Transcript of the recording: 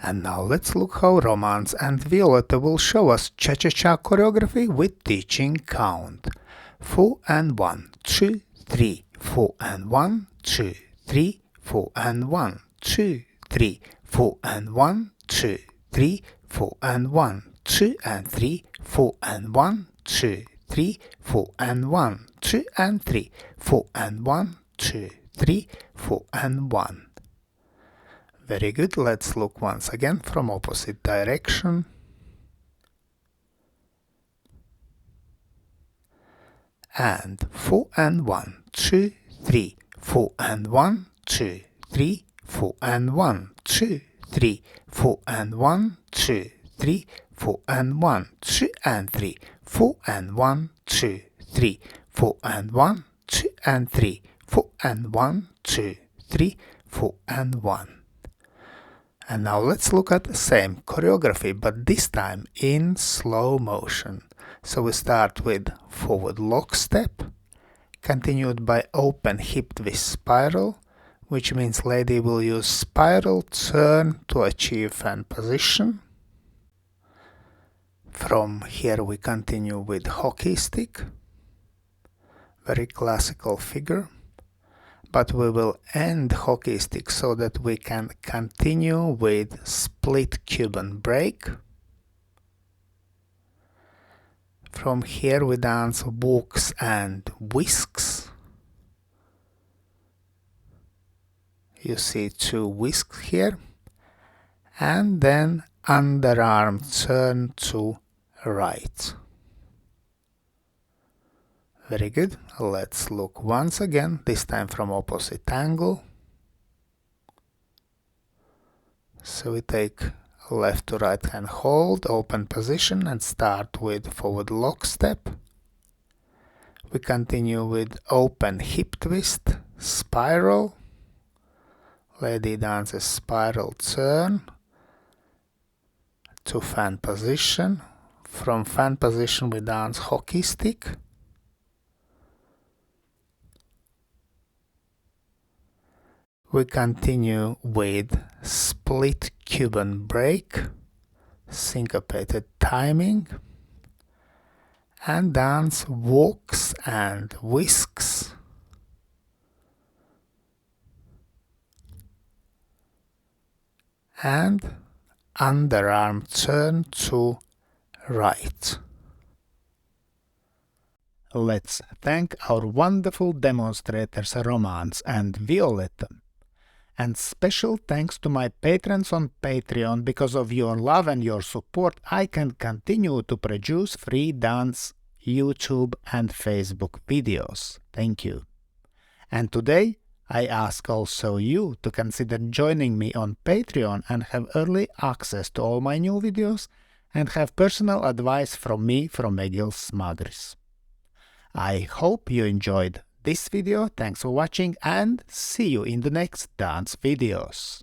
And now let's look how Romance and Violetta will show us Cha Cha Choreography with teaching count. 4 and 1, 2, 3, 4 and 1, 2, 3, 4 and 1, 2, 3, 4 and 1, 2, 3, 4 and 1, 2 and 3, 4 and 1, 2, 3, 4 and 1, 2 and 3, 4 and 1, 2, 3, 4 and 1. Very good, let's look once again from opposite direction. And 4 and 1, 2, 3, 4 and 1, 2, 3, 4 and 1, 2, 3, 4 and 1, 2, 3, 4 and 1, 2 and 3, 4 and 1, 2, 3, 4 and 1, 2 and 3, 4 and 1, 2, 3, 4 and 1. And now let's look at the same choreography, but this time in slow motion. So we start with forward lock step, continued by open hip twist spiral, which means lady will use spiral turn to achieve fan position. From here we continue with hockey stick, very classical figure. But we will end hockey stick so that we can continue with split Cuban break. From here we dance walks and whisks. You see 2 whisks here. And then underarm turn to right. Very good. Let's look once again, this time from opposite angle. So we take left to right hand hold, open position, and start with forward lock step. We continue with open hip twist, spiral. Lady dances spiral turn to fan position. From fan position we dance hockey stick. We continue with split Cuban break, syncopated timing, and dance walks and whisks. And underarm turn to right. Let's thank our wonderful demonstrators Romance and Violetta. And special thanks to my patrons on Patreon. Because of your love and your support, I can continue to produce free dance, YouTube and Facebook videos. Thank you. And today, I ask also you to consider joining me on Patreon and have early access to all my new videos and have personal advice from me from Egils Smagris. I hope you enjoyed this video. Thanks for watching and see you in the next dance videos.